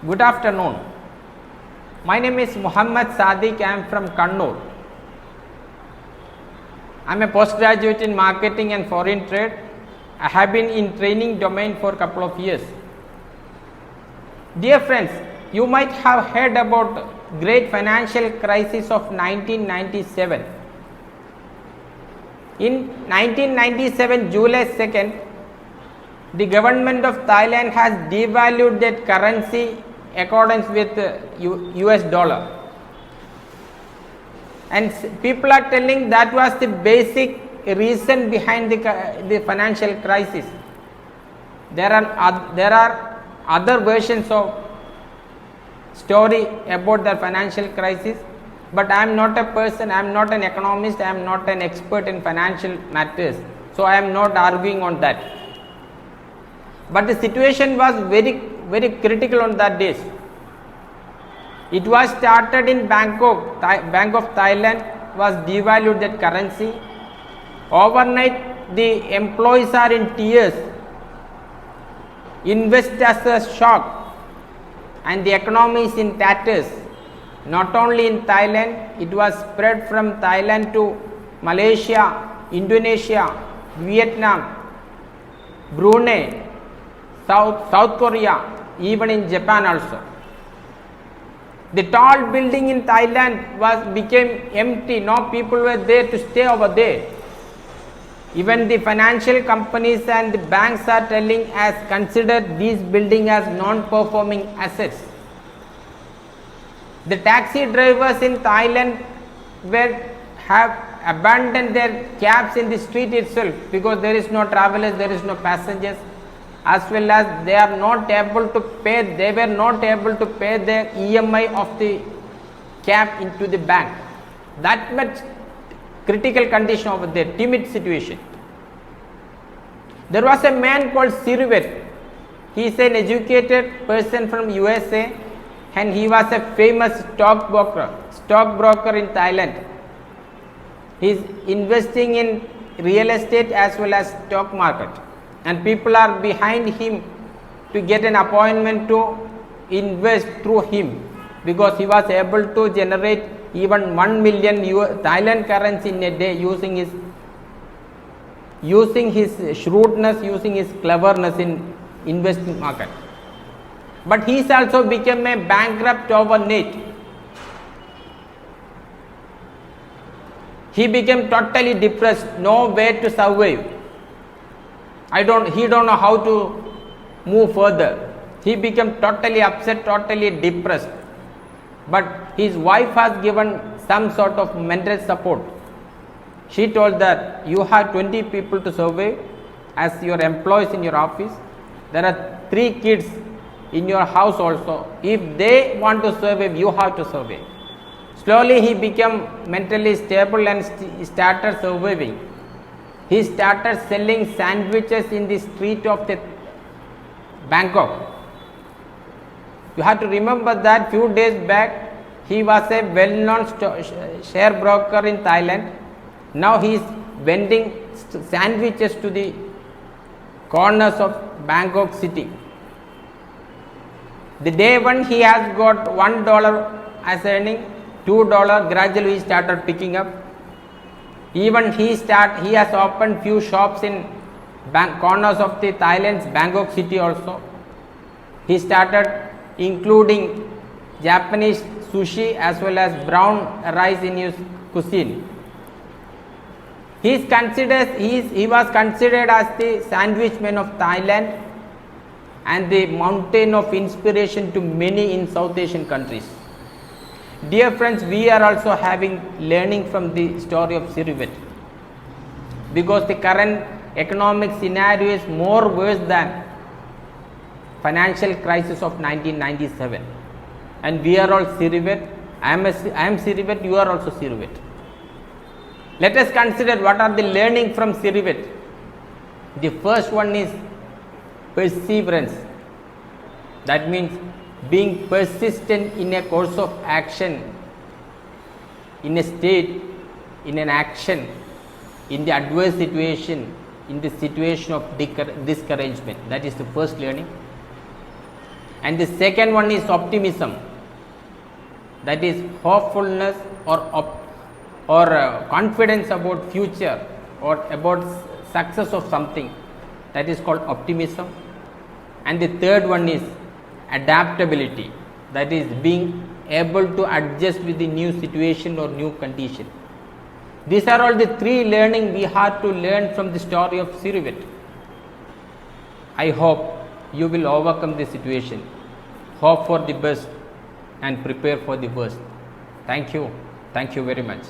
Good afternoon. My name is Muhammad Sadiq. I am from Kannur. I am a postgraduate in marketing and foreign trade. I have been in training domain for a couple of years. Dear friends, you might have heard about great financial crisis of 1997. In 1997, July 2nd, the government of Thailand has devalued that currency accordance with US dollar. And people are telling that was the basic reason behind the financial crisis. There are other versions of story about the financial crisis, but I am not a person, I am not an economist, I am not an expert in financial matters, so I am not arguing on that. But the situation was very critical on that days. It was started in Bangkok. Bank of Thailand was devalued that currency. Overnight, the employees are in tears. Investors are shocked, and the economy is in tatters. Not only in Thailand, it was spread from Thailand to Malaysia, Indonesia, Vietnam, Brunei, South Korea, even in Japan also. The tall building in Thailand became empty. No people were there to stay over there. Even the financial companies and the banks are telling as consider these buildings as non-performing assets. The taxi drivers in Thailand have abandoned their cabs in the street itself because there is no travelers, there is no passengers, as well as they are not able to pay. They were not able to pay the EMI of the cab into the bank. That much critical condition over there, timid situation. There was a man called Sirivit. He is an educated person from USA, and he was a famous stockbroker in Thailand. He is investing in real estate as well as stock market, and people are behind him to get an appointment to invest through him because he was able to generate even 1 million Thailand currency in a day using his shrewdness, using his cleverness in investing market. But he also became a bankrupt overnight. He became totally depressed, no way to survive. He don't know how to move further. He became totally upset, totally depressed. But his wife has given some sort of mental support. She told that you have 20 people to survey as your employees in your office. There are 3 kids in your house also. If they want to survive, you have to survive. Slowly he became mentally stable and started surviving. He started selling sandwiches in the street of the Bangkok. You have to remember that few days back he was a well-known share broker in Thailand. Now he is vending sandwiches to the corners of Bangkok city. The day when he has got $1 as earning, $2 gradually he started picking up. Even he has opened few shops in corners of the Thailand's Bangkok city also. He started including Japanese sushi as well as brown rice in his cuisine. He was considered as the sandwich man of Thailand and the mountain of inspiration to many in South Asian countries. Dear friends, we are also learning from the story of Sirivit, because the current economic scenario is more worse than financial crisis of 1997, and we are all Sirivit. I am Sirivit, you are also Sirivit. Let us consider what are the learning from Sirivit. The first one is perseverance. That means being persistent in a course of action, in a state, in an action, in the adverse situation, in the situation of discouragement. That is the first learning. And the second one is optimism, that is hopefulness or confidence about future or about success of something, that is called optimism. And the third one is adaptability, that is being able to adjust with the new situation or new condition. These are all the three learning we have to learn from the story of Siruvit. I hope you will overcome the situation, hope for the best and prepare for the worst. Thank you very much.